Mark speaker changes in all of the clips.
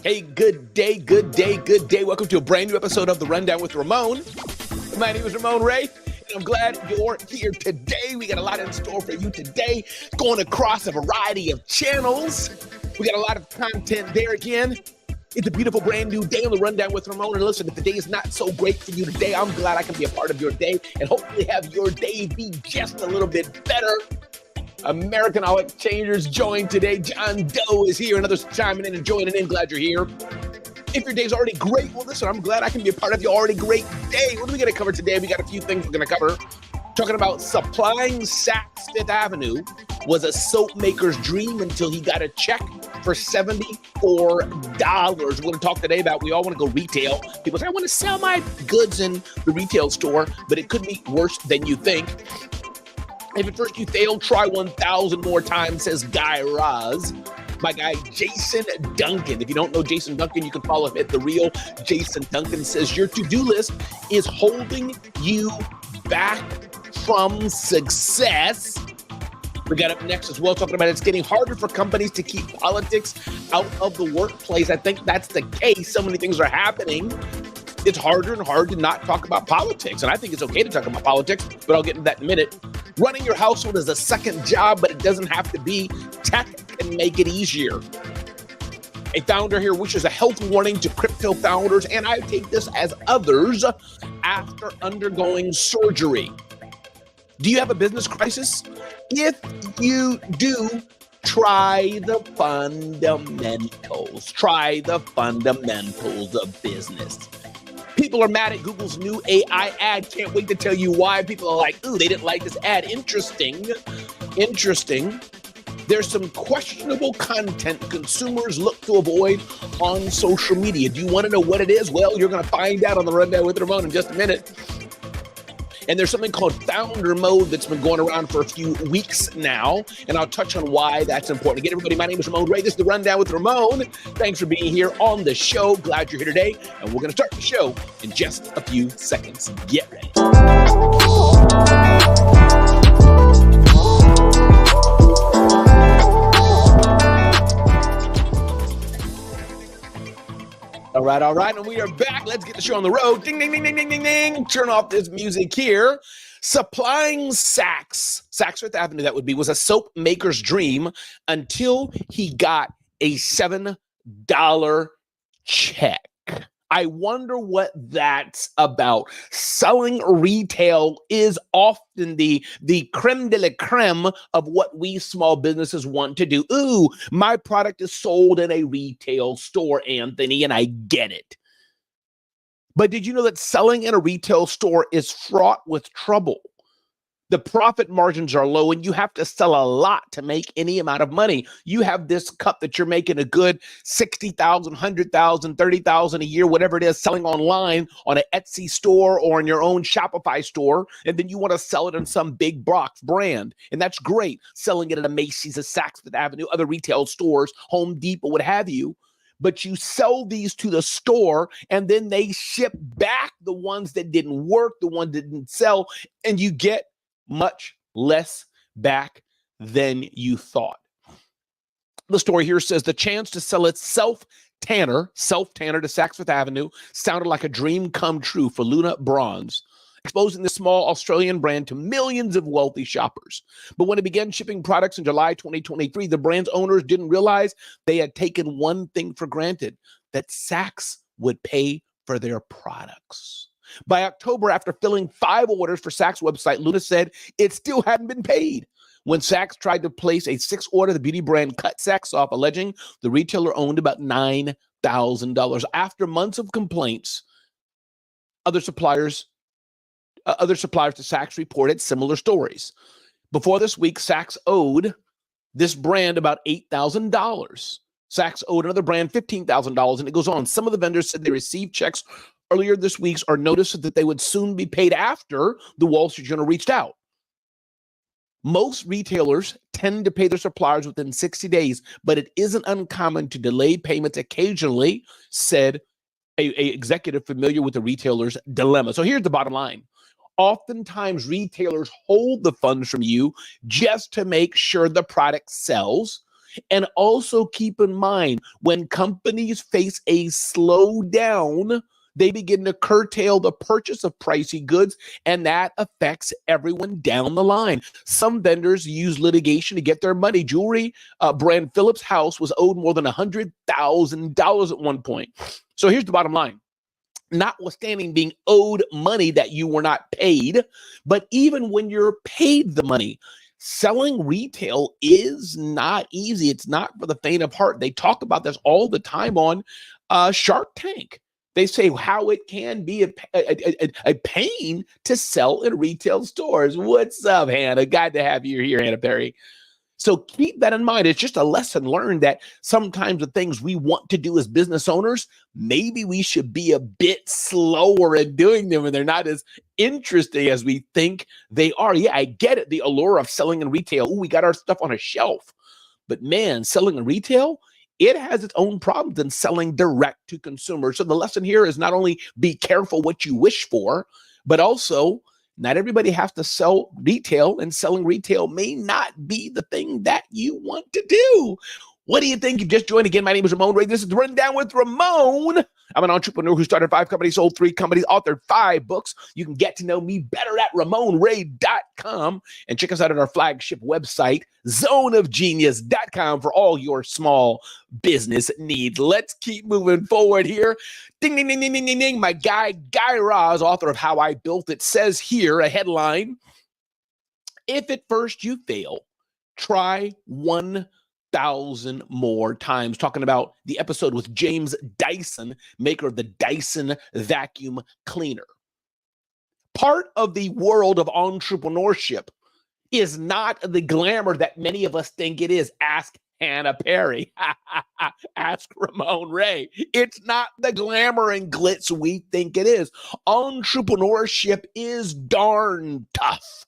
Speaker 1: Hey, good day, good day, good day. Welcome to a brand new episode of The Rundown with Ramon. My name is Ramon Ray, and I'm glad you're here today. We got a lot in store for you today, going across a variety of channels. We got a lot of content there again. It's a beautiful brand new day on The Rundown with Ramon. And listen, if the day is not so great for you today, I'm glad I can be a part of your day and hopefully have your day be just a little bit better. Americanolic Changers joined today. John Doe is here, and others chiming in and joining in. Glad you're here. If your day's already great, well, listen, I'm glad I can be a part of your already great day. What are we going to cover today? We got a few things we're going to cover. Talking about supplying Saks Fifth Avenue was a soap maker's dream until he got a check for $74. We're going to talk today about we all want to go retail. People say, I want to sell my goods in the retail store, but it could be worse than you think. If at first you fail, try 1,000 more times, says Guy Raz. My guy, Jason Duncan. If you don't know Jason Duncan, you can follow him at The Real Jason Duncan. Says your to-do list is holding you back from success. We got up next as well, talking about it's getting harder for companies to keep politics out of the workplace. I think that's the case. So many things are happening. It's harder and harder to not talk about politics. And I think it's okay to talk about politics, but I'll get into that in a minute. Running your household is a second job, but it doesn't have to be. Tech can make it easier. A founder here wishes a health warning to crypto founders, and I take this as others after undergoing surgery. Do you have a business crisis? If you do, try the fundamentals. Try the fundamentals of business. People are mad at Google's new AI ad. Can't wait to tell you why. People are like, ooh, they didn't like this ad. Interesting. There's some questionable content consumers look to avoid on social media. Do you want to know what it is? Well, you're going to find out on The Rundown with Ramon in just a minute. And there's something called founder mode that's been going around for a few weeks now, and I'll touch on why that's important. Again, everybody, my name is Ramon Ray. This is The Rundown with Ramon. Thanks for being here on the show. Glad you're here today, and we're going to start the show in just a few seconds. Get ready. All right, and we are back. Let's get the show on the road. Ding, ding, ding, ding, ding, ding, ding. Turn off this music here. Supplying Saks Fifth Avenue, that would be, was a soap maker's dream until he got a $7 check. I wonder what that's about. Selling retail is often the creme de la creme of what we small businesses want to do. Ooh, my product is sold in a retail store, Anthony, and I get it. But did you know that selling in a retail store is fraught with trouble? The profit margins are low, and you have to sell a lot to make any amount of money. You have this cup that you're making a good $60,000, $100,000, $30,000 a year, whatever it is, selling online on an Etsy store or in your own Shopify store, and then you want to sell it in some big box brand, and that's great. Selling it at a Macy's, a Saks Fifth Avenue, other retail stores, Home Depot, what have you. But you sell these to the store, and then they ship back the ones that didn't work, the ones that didn't sell, and you get much less back than you thought. The story here says the chance to sell its self-tanner to Saks Fifth Avenue sounded like a dream come true for Luna Bronze, exposing the small Australian brand to millions of wealthy shoppers. But when it began shipping products in July 2023, the brand's owners didn't realize they had taken one thing for granted, that Saks would pay for their products. By October, after filling 5 orders for Saks' website, Luna said it still hadn't been paid. When Saks tried to place a 6th order, the beauty brand cut Saks off, alleging the retailer owned about $9,000. After months of complaints, other suppliers to Saks reported similar stories. Before this week, Saks owed this brand about $8,000. Saks owed another brand $15,000, and it goes on. Some of the vendors said they received checks earlier this week or noticed that they would soon be paid after the Wall Street Journal reached out. Most retailers tend to pay their suppliers within 60 days, but it isn't uncommon to delay payments occasionally, said a executive familiar with the retailer's dilemma. So here's the bottom line. Oftentimes, retailers hold the funds from you just to make sure the product sells. And also keep in mind, when companies face a slowdown, they begin to curtail the purchase of pricey goods, and that affects everyone down the line. Some vendors use litigation to get their money. Jewelry brand Phillips House was owed more than $100,000 at one point. So here's the bottom line. Notwithstanding being owed money that you were not paid, but even when you're paid the money, selling retail is not easy. It's not for the faint of heart. They talk about this all the time on Shark Tank. They say how it can be a pain to sell in retail stores. What's up, Hannah? Glad to have you here, Hannah Perry. So keep that in mind. It's just a lesson learned that sometimes the things we want to do as business owners, maybe we should be a bit slower at doing them, and they're not as interesting as we think they are. Yeah, I get it. The allure of selling in retail. Oh, we got our stuff on a shelf. But man, selling in retail, it has its own problems than selling direct to consumers. So the lesson here is not only be careful what you wish for, but also not everybody has to sell retail, and selling retail may not be the thing that you want to do. What do you think? You've just joined again. My name is Ramon Ray. This is the Rundown with Ramon. I'm an entrepreneur who started 5 companies, sold 3 companies, authored 5 books. You can get to know me better at RamonRay.com and check us out at our flagship website, zoneofgenius.com, for all your small business needs. Let's keep moving forward here. Ding, ding, ding, ding, ding, ding, ding. My guy, Guy Raz, author of How I Built It, says here, a headline: if at first you fail, try 1,000 more times. Talking about the episode with James Dyson, maker of the Dyson vacuum cleaner. Part of the world of entrepreneurship is not the glamour that many of us think it is. Ask Hannah Perry. Ask Ramon Ray. It's not the glamour and glitz we think it is. Entrepreneurship is darn tough.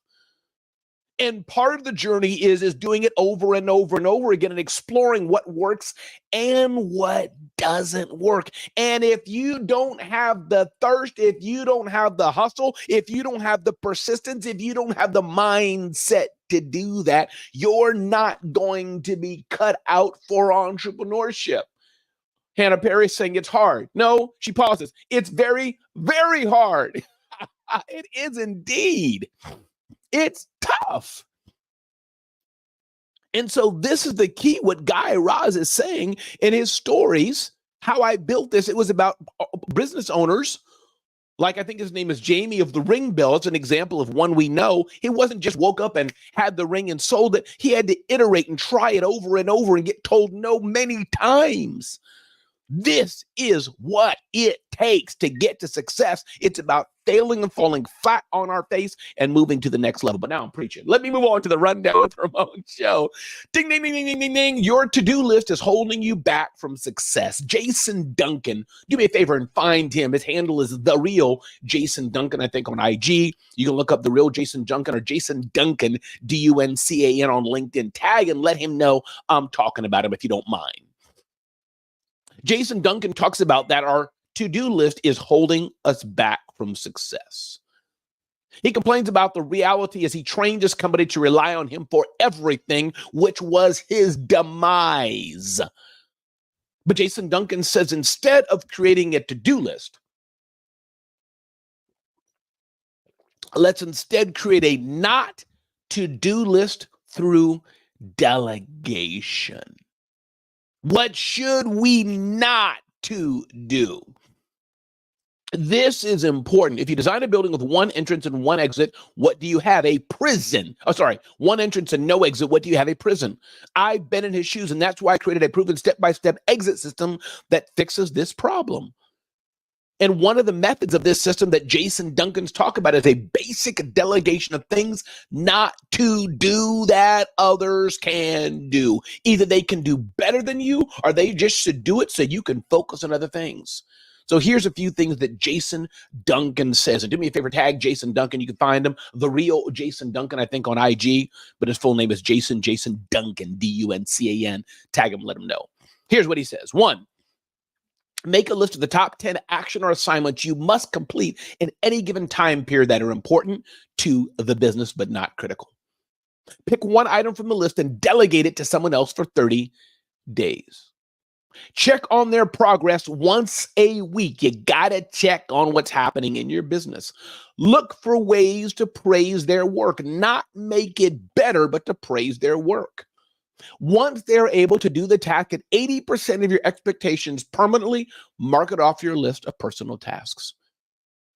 Speaker 1: And part of the journey is doing it over and over and over again and exploring what works and what doesn't work. And if you don't have the thirst, if you don't have the hustle, if you don't have the persistence, if you don't have the mindset to do that, you're not going to be cut out for entrepreneurship. Hannah Perry saying it's hard. No, she pauses. It's very, very hard. It is indeed. It's tough. And so this is the key, what Guy Raz is saying in his stories, How I Built This. It was about business owners, like I think his name is Jamie of the Ring Bell. It's an example of one we know. He wasn't just woke up and had the ring and sold it. He had to iterate and try it over and over and get told no many times. This is what it takes to get to success. It's about failing and falling flat on our face and moving to the next level. But now I'm preaching. Let me move on to the Rundown with Ramon show. Ding, ding, ding, ding, ding, ding, ding. Your to-do list is holding you back from success. Jason Duncan. Do me a favor and find him. His handle is The Real Jason Duncan, I think, on IG. You can look up The Real Jason Duncan or Jason Duncan, Duncan, on LinkedIn. Tag and let him know I'm talking about him if you don't mind. Jason Duncan talks about that our to-do list is holding us back from success. He complains about the reality as he trained his company to rely on him for everything, which was his demise. But Jason Duncan says instead of creating a to-do list, let's instead create a not to-do list through delegation. What should we not to do? This is important. If you design a building with one entrance and one exit, what do you have? A prison. One entrance and no exit. What do you have? A prison. I've been in his shoes, and that's why I created a proven step-by-step exit system that fixes this problem. And one of the methods of this system that Jason Duncan's talk about is a basic delegation of things not to do that others can do. Either they can do better than you, or they just should do it so you can focus on other things. So here's a few things that Jason Duncan says. And do me a favor, tag Jason Duncan. You can find him, The Real Jason Duncan, I think, on IG. But his full name is Jason Duncan, Duncan. Tag him, let him know. Here's what he says. 1, make a list of the top 10 action or assignments you must complete in any given time period that are important to the business but not critical. Pick one item from the list and delegate it to someone else for 30 days. Check on their progress once a week. You got to check on what's happening in your business. Look for ways to praise their work, not make it better, but to praise their work. Once they're able to do the task at 80% of your expectations permanently, mark it off your list of personal tasks.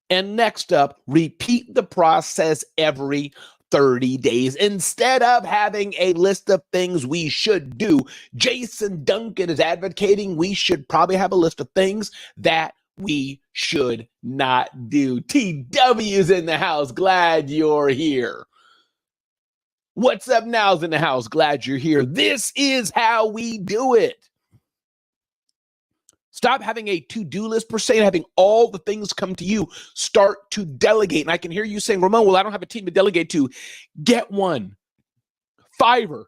Speaker 1: And next up, repeat the process every 30 days. Instead of having a list of things we should do, Jason Duncan is advocating we should probably have a list of things that we should not do. TW's in the house. Glad you're here. What's up now's in the house. Glad you're here. This is how we do it. Stop having a to-do list per se and having all the things come to you. Start to delegate. And I can hear you saying, Ramon, well, I don't have a team to delegate to. Get one. Fiverr,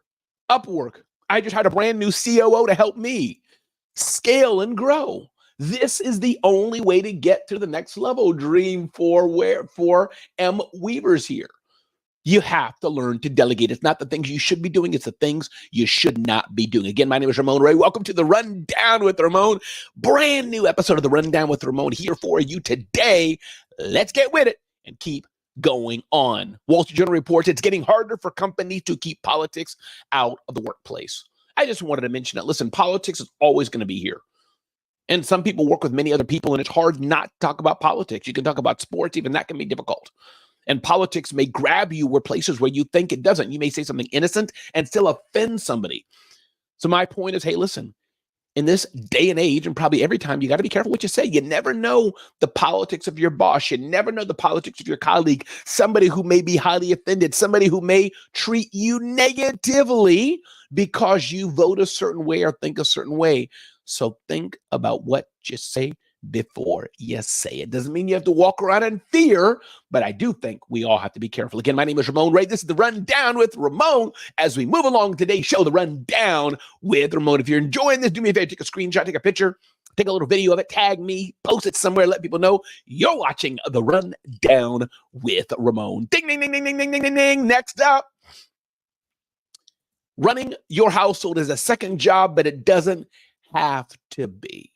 Speaker 1: Upwork. I just had a brand new COO to help me scale and grow. This is the only way to get to the next level. Dream for M Weavers here. You have to learn to delegate. It's not the things you should be doing. It's the things you should not be doing. Again, my name is Ramon Ray. Welcome to the Rundown with Ramon. Brand new episode of the Rundown with Ramon here for you today. Let's get with it and keep going on. Wall Street Journal reports it's getting harder for companies to keep politics out of the workplace. I just wanted to mention that. Listen, politics is always going to be here. And some people work with many other people, and it's hard not to talk about politics. You can talk about sports. Even that can be difficult. And politics may grab you where places where you think it doesn't. You may say something innocent and still offend somebody. So my point is, hey, listen, in this day and age, and probably every time, you got to be careful what you say. You never know the politics of your boss. You never know the politics of your colleague, somebody who may be highly offended, somebody who may treat you negatively because you vote a certain way or think a certain way. So think about what you say before you say it. Doesn't mean you have to walk around in fear, but I do think we all have to be careful. Again, my name is Ramon Ray. This is the Rundown with Ramon. As we move along today's show, the Rundown with Ramon. If you're enjoying this, do me a favor, take a screenshot, take a picture, take a little video of it, tag me, post it somewhere, let people know you're watching the Rundown with Ramon. Ding, ding, ding, ding, ding, ding, ding, ding, ding. Next up, running your household is a second job, but it doesn't have to be.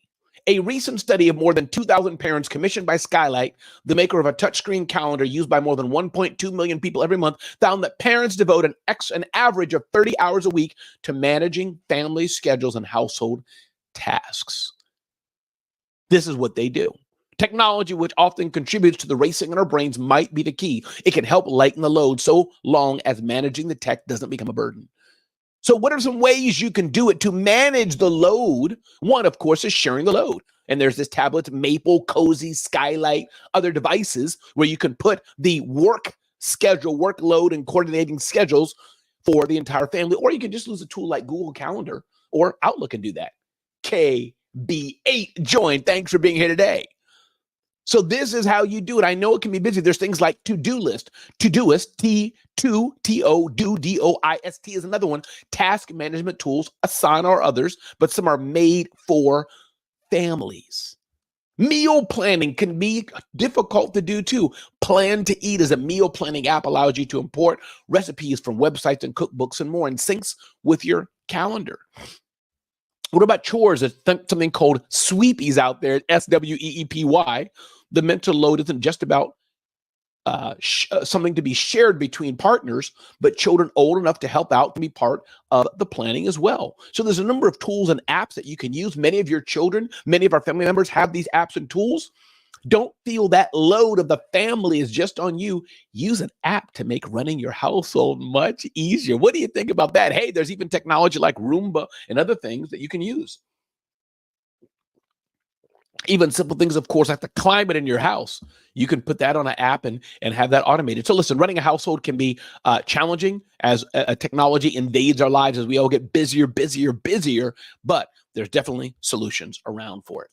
Speaker 1: A recent study of more than 2,000 parents commissioned by Skylight, the maker of a touchscreen calendar used by more than 1.2 million people every month, found that parents devote an average of 30 hours a week to managing family schedules and household tasks. This is what they do. Technology, which often contributes to the racing in our brains, might be the key. It can help lighten the load so long as managing the tech doesn't become a burden. So what are some ways you can do it to manage the load? One, of course, is sharing the load. And there's this tablet, Maple, Cozy, Skylight, other devices where you can put the work schedule, workload, and coordinating schedules for the entire family. Or you can just use a tool like Google Calendar or Outlook and do that. KB8 join. Thanks for being here today. So this is how you do it. I know it can be busy. There's things like to-do list, Todoist, T-O-D-O-I-S-T is another one. Task management tools, Asana or others, but some are made for families. Meal planning can be difficult to do too. Plan to Eat is a meal planning app, allows you to import recipes from websites and cookbooks and more, and syncs with your calendar. What about chores? There's something called Sweepies out there, S-W-E-E-P-Y. The mental load isn't just about something to be shared between partners, but children old enough to help out can be part of the planning as well. So there's a number of tools and apps that you can use. Many of your children, many of our family members have these apps and tools. Don't feel that load of the family is just on you. Use an app to make running your household much easier. What do you think about that? Hey, there's even technology like Roomba and other things that you can use. Even simple things, of course, like the climate in your house. You can put that on an app and have that automated. So listen, running a household can be challenging as technology invades our lives as we all get busier, but there's definitely solutions around for it.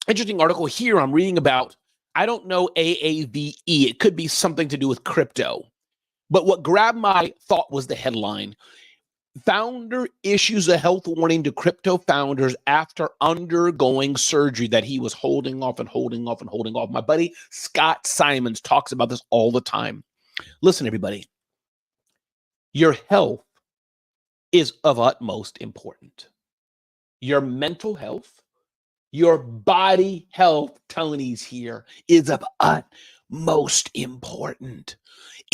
Speaker 1: Interesting article here I'm reading about, I don't know AAVE. It could be something to do with crypto. But what grabbed my thought was the headline. Founder issues a health warning to crypto founders after undergoing surgery that he was holding off. My buddy Scott Simons talks about this all the time. Listen, everybody. Your health is of utmost importance. Your mental health, your body health, Tony's here, is of utmost important.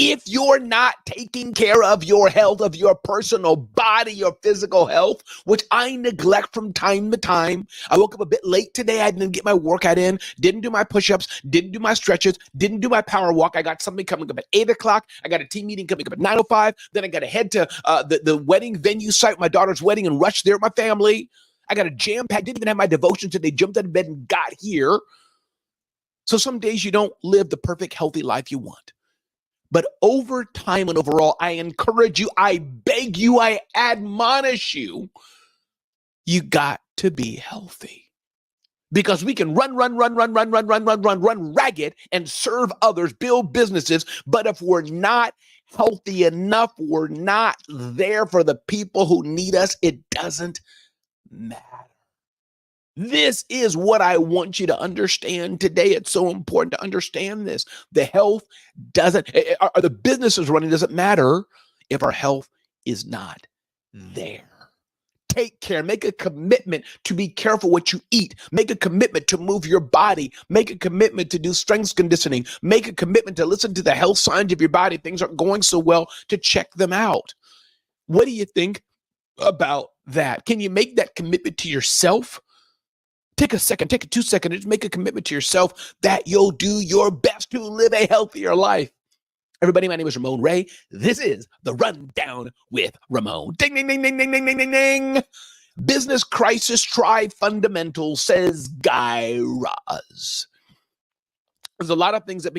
Speaker 1: If you're not taking care of your health, of your personal body, your physical health, which I neglect from time to time. I woke up a bit late today. I didn't get my workout in, didn't do my push-ups, didn't do my stretches, didn't do my power walk. I got something coming up at 8 o'clock. I got a team meeting coming up at 9:05. Then I got to head to the wedding venue site, my daughter's wedding, and rush there with my family. I got a jam-pack, didn't even have my devotion today, jumped out of bed and got here. So some days you don't live the perfect, healthy life you want. But over time and overall, I encourage you, I beg you, I admonish you, you got to be healthy. Because we can run ragged and serve others, build businesses. But if we're not healthy enough, we're not there for the people who need us, it doesn't matter. This is what I want you to understand today. It's so important to understand this. The health doesn't, or the businesses running doesn't matter if our health is not there. Take care. Make a commitment to be careful what you eat. Make a commitment to move your body. Make a commitment to do strength conditioning. Make a commitment to listen to the health signs of your body. Things aren't going so well, to check them out. What do you think about that? Can you make that commitment to yourself? Take a second, take a 2 seconds, just make a commitment to yourself that you'll do your best to live a healthier life. Everybody, my name is Ramon Ray. This is the Rundown with Ramon. Ding, ding, ding, ding, ding, ding, ding, ding, ding. Business crisis, try fundamentals, says Guy Raz. There's a lot of things that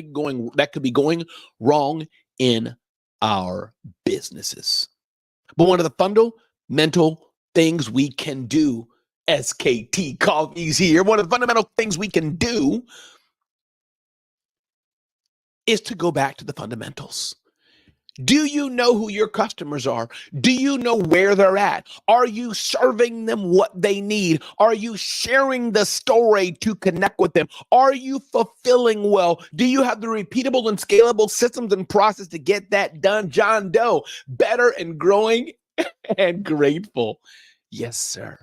Speaker 1: could be going wrong in our businesses. But one of the fundamental things we can do, SKT Coffee's here. One of the fundamental things we can do is to go back to the fundamentals. Do you know who your customers are? Do you know where they're at? Are you serving them what they need? Are you sharing the story to connect with them? Are you fulfilling well? Do you have the repeatable and scalable systems and process to get that done? John Doe, better and growing and grateful. Yes, sir.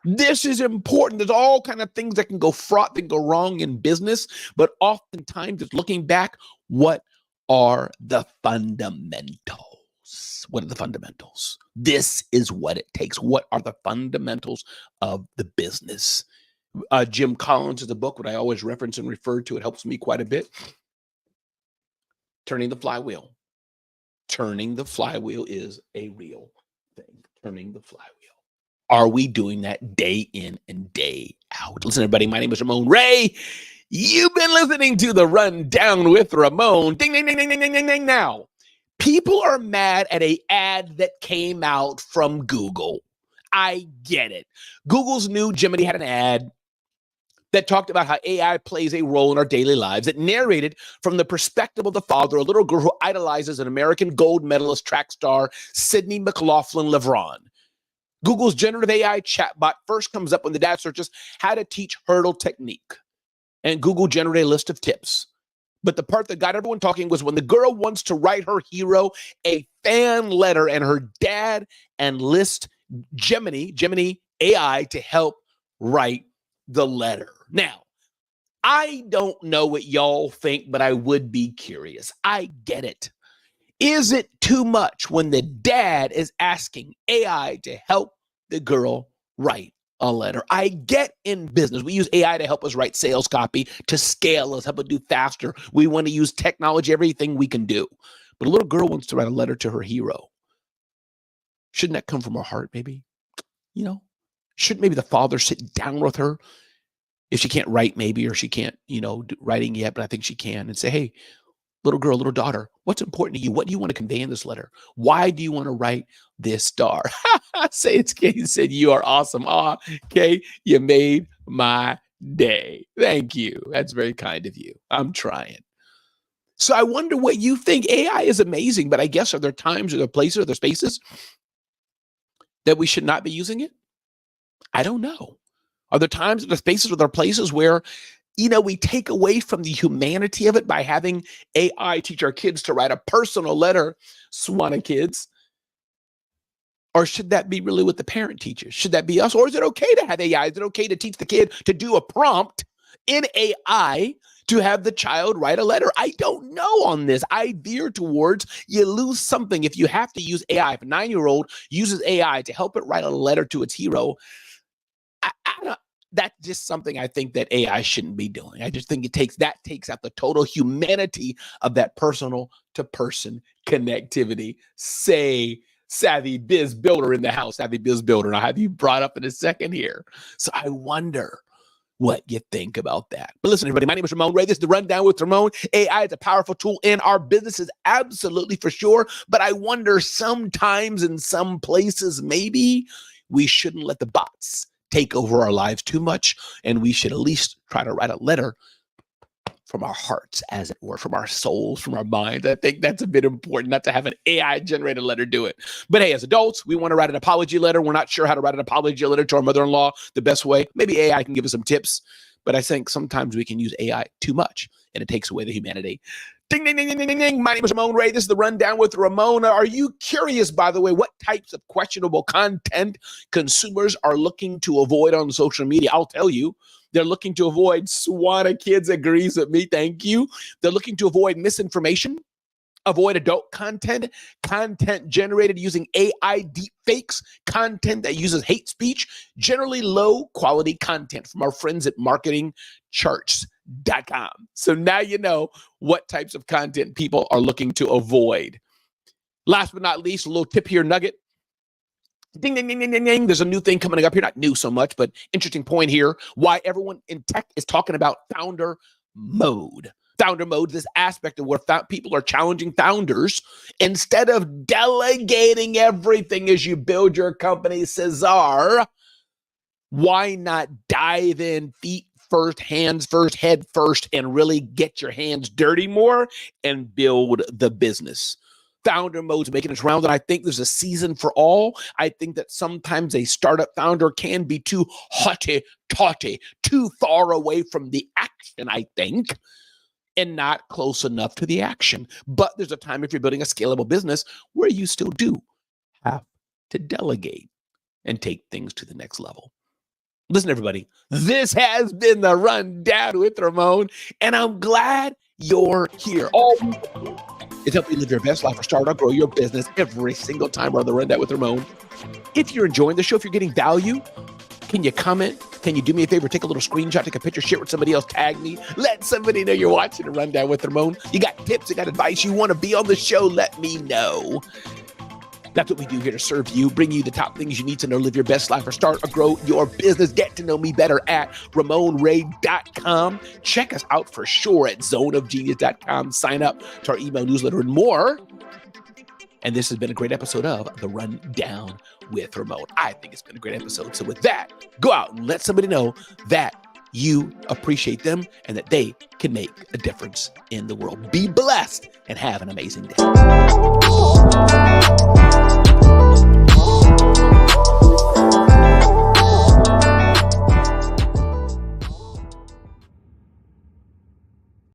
Speaker 1: This is important. There's all kind of things that can go fraught, that can go wrong in business, but oftentimes it's looking back, what are the fundamentals? What are the fundamentals? This is what it takes. What are the fundamentals of the business? Jim Collins is a book that I always reference and refer to. It helps me quite a bit. Turning the Flywheel. Turning the flywheel is a real thing. Turning the flywheel. Are we doing that day in and day out? Listen, everybody, my name is Ramon Ray. You've been listening to the Rundown with Ramon. Ding, ding, ding, ding, ding, ding, ding. Now, people are mad at an ad that came out from Google. I get it. Google's new Gemini had an ad that talked about how AI plays a role in our daily lives. It narrated from the perspective of the father, a little girl who idolizes an American gold medalist track star, Sydney McLaughlin-Levron. Google's generative AI chatbot first comes up when the dad searches how to teach hurdle technique. And Google generated a list of tips. But the part that got everyone talking was when the girl wants to write her hero a fan letter and her dad enlists Gemini AI to help write the letter. Now, I don't know what y'all think, but I would be curious. I get it. Is it too much when the dad is asking AI to help the girl write a letter? I get in business, we use AI to help us write sales copy, to scale us, help us do faster. We want to use technology, everything we can do. But a little girl wants to write a letter to her hero. Shouldn't that come from her heart, maybe? You know, shouldn't maybe the father sit down with her if she can't write, maybe, or she can't, do writing yet, but I think she can, and say, hey, little girl, little daughter, what's important to you? What do you want to convey in this letter? Why do you want to write this star? Say it's Kay said, you are awesome. Kay, you made my day. Thank you. That's very kind of you. I'm trying. So I wonder what you think. AI is amazing, but I guess are there times, are there places, are there spaces that we should not be using it? I don't know. Are there times, are there spaces, are there places where we take away from the humanity of it by having AI teach our kids to write a personal letter, Swana kids. Or should that be really what the parent teaches? Should that be us? Or is it okay to have AI? Is it okay to teach the kid to do a prompt in AI to have the child write a letter? I don't know on this. I veer towards you lose something if you have to use AI. If a 9-year-old uses AI to help it write a letter to its hero, that's just something I think that AI shouldn't be doing. I just think it takes out the total humanity of that personal to person connectivity. Say, Savvy Biz Builder in the house, Savvy Biz Builder. I'll have you brought up in a second here. So I wonder what you think about that. But listen, everybody, my name is Ramon Ray. This is The Rundown with Ramon. AI is a powerful tool in our businesses, absolutely for sure. But I wonder sometimes in some places, maybe we shouldn't let the bots take over our lives too much. And we should at least try to write a letter from our hearts, as it were, from our souls, from our minds. I think that's a bit important, not to have an AI-generated letter do it. But hey, as adults, we want to write an apology letter. We're not sure how to write an apology letter to our mother-in-law the best way. Maybe AI can give us some tips, but I think sometimes we can use AI too much, and it takes away the humanity. Ding, ding, ding, ding, ding, ding. My name is Ramon Ray. This is The Rundown with Ramon. Are you curious, by the way, what types of questionable content consumers are looking to avoid on social media? I'll tell you. They're looking to avoid, Swana Kids agrees with me, thank you. They're looking to avoid misinformation, avoid adult content, content generated using AI deepfakes, content that uses hate speech, generally low quality content from our friends at marketingcharts.com. So now you know what types of content people are looking to avoid. Last but not least, a little tip here, nugget. Ding, ding, ding, ding, ding, ding. There's a new thing coming up here. Not new so much, but interesting point here. Why everyone in tech is talking about founder mode. Founder mode, this aspect of where people are challenging founders instead of delegating everything as you build your company, Cesar. Why not dive in feet first, hands first, head first, and really get your hands dirty more and build the business? Founder mode's making its round, and I think there's a season for all. I think that sometimes a startup founder can be too haughty-taughty, too far away from the action, I think, and not close enough to the action. But there's a time if you're building a scalable business where you still do have to delegate and take things to the next level. Listen, everybody, this has been The Rundown with Ramon, and I'm glad you're here. It's helping you live your best life or start or grow your business every single time we're on The Rundown with Ramon. If you're enjoying the show, if you're getting value, can you comment? Can you do me a favor? Take a little screenshot, take a picture, share it with somebody else, tag me. Let somebody know you're watching The Rundown with Ramon. You got tips, you got advice, you want to be on the show, let me know. That's what we do here to serve you, bring you the top things you need to know, live your best life or start or grow your business. Get to know me better at RamonRay.com. Check us out for sure at zoneofgenius.com. Sign up to our email newsletter and more. And this has been a great episode of The Rundown with Ramon. I think it's been a great episode. So with that, go out and let somebody know that you appreciate them and that they can make a difference in the world. Be blessed and have an amazing day.